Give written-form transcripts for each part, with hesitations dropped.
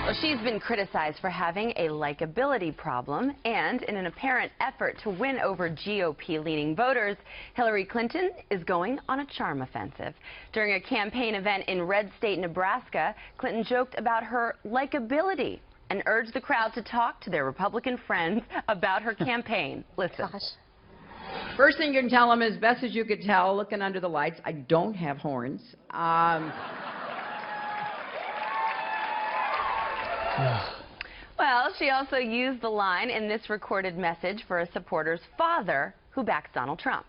Well, she's been criticized for having a likability problem, and in an apparent effort to win over GOP-leaning voters, Hillary Clinton is going on a charm offensive. During a campaign event in Red State, Nebraska, Clinton joked about her likability and urged the crowd to talk to their Republican friends about her campaign. Listen. Gosh. First thing you can tell them, as best as you could tell, looking under the lights, I don't have horns. Well, she also used the line in this recorded message for a supporter's father who backs Donald Trump.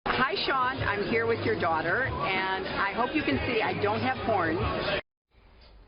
Hi, Sean. I'm here with your daughter, and I hope you can see I don't have horns.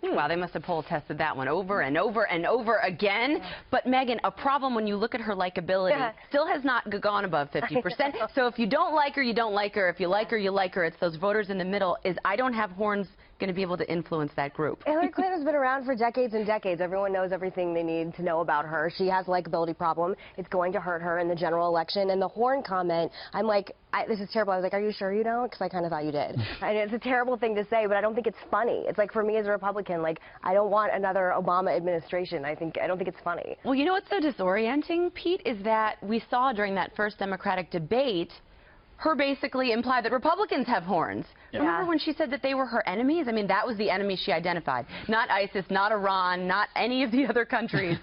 Wow, they must have poll tested that one over and over and over again. But Meghan, a problem when you look at her likability still has not gone above 50%. So if you don't like her, you don't like her. If you like her, you like her. It's those voters in the middle. Is I don't have horns going to be able to influence that group? Hillary Clinton's been around for decades and decades. Everyone knows everything they need to know about her. She has a likability problem. It's going to hurt her in the general election. And the horn comment, I'm like, this is terrible. I was like, are you sure you don't? Because I kind of thought you did. And it's a terrible thing to say, but I don't think it's funny. It's like, for me as a Republican, like, I don't want another Obama administration. I don't think it's funny. Well, you know what's so disorienting, Pete, is that we saw during that first Democratic debate her basically imply that Republicans have horns. Yeah. Remember when she said that they were her enemies? I mean, that was the enemy she identified. Not ISIS, not Iran, not any of the other countries.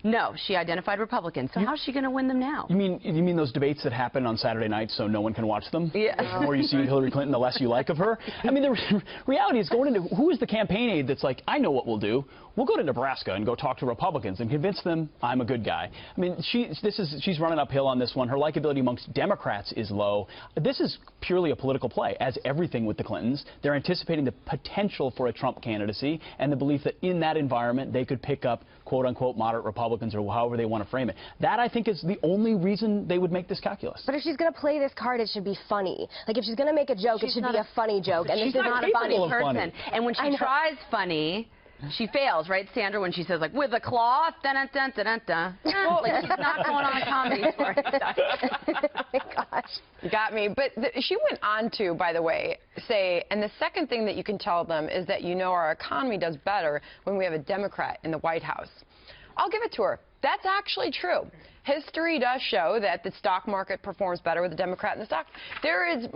No, she identified Republicans. So how's she going to win them now? You mean those debates that happen on Saturday nights so no one can watch them? Yeah. The more you see Hillary Clinton, the less you like of her. I mean, the reality is going into who is the campaign aide that's like, I know what we'll do. We'll go to Nebraska and go talk to Republicans and convince them I'm a good guy. I mean, she's running uphill on this one. Her likability amongst Democrats is low. This is purely a political play, as everything with the Clintons. They're anticipating the potential for a Trump candidacy and the belief that in that environment they could pick up quote-unquote moderate Republicans or however they want to frame it. That, I think, is the only reason they would make this calculus. But if she's going to play this card, it should be funny. Like, if she's going to make a joke, it should be a funny joke. And she's not a funny person. And when she tries funny, she fails, right, Sandra, when she says, like, with a cloth, dun-dun-dun-dun-dun. Like, she's not going on a comedy tour. Oh my gosh. You got me. But she went on to, by the way, say, and the second thing that you can tell them is that, you know, our economy does better when we have a Democrat in the White House. I'll give it to her. That's actually true. History does show that the stock market performs better with a Democrat in the stock. There is,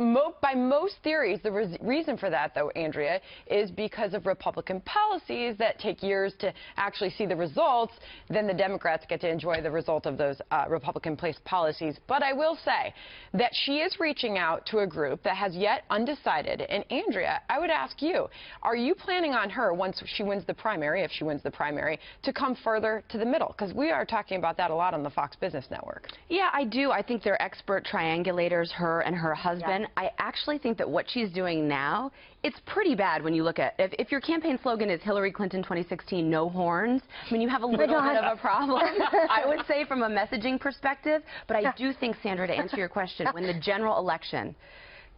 by most theories, the reason for that, though, Andrea, is because of Republican policies that take years to actually see the results. Then the Democrats get to enjoy the result of those Republican-placed policies. But I will say that she is reaching out to a group that has yet undecided. And, Andrea, I would ask you, are you planning on her, once she wins the primary, if she wins the primary, to come further to the middle? Because we are talking about that a lot on the Fox Business Network. Yeah, I do. I think they're expert triangulators, her and her husband. Yeah. I actually think that what she's doing now, it's pretty bad when you look at, if your campaign slogan is Hillary Clinton 2016, no horns, I mean, you have a little bit of a problem, I would say, from a messaging perspective. But I do think, Sandra, to answer your question, when the general election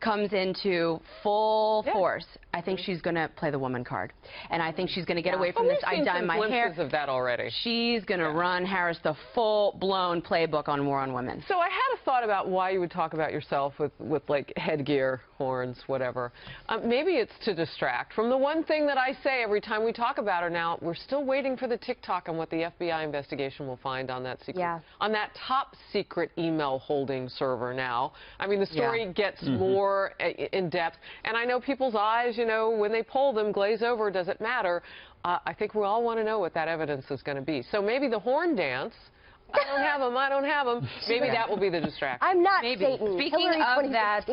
comes into full force, I think she's going to play the woman card. And I think she's going to get away from this I dye my hair. Of that already. She's going to run Harris the full-blown playbook on war on women. So I had a thought about why you would talk about yourself with like headgear, horns, whatever. Maybe it's to distract from the one thing that I say every time we talk about her now. We're still waiting for the TikTok and what the FBI investigation will find on that secret, on that top secret email holding server now. I mean, the story gets more in depth, and I know people's eyes, you know, when they poll them, glaze over. Does it matter? I think we all want to know what that evidence is going to be. So maybe the horn dance. I don't have them. I don't have them. Maybe that will be the distraction. I'm not maybe. Satan. Speaking of that.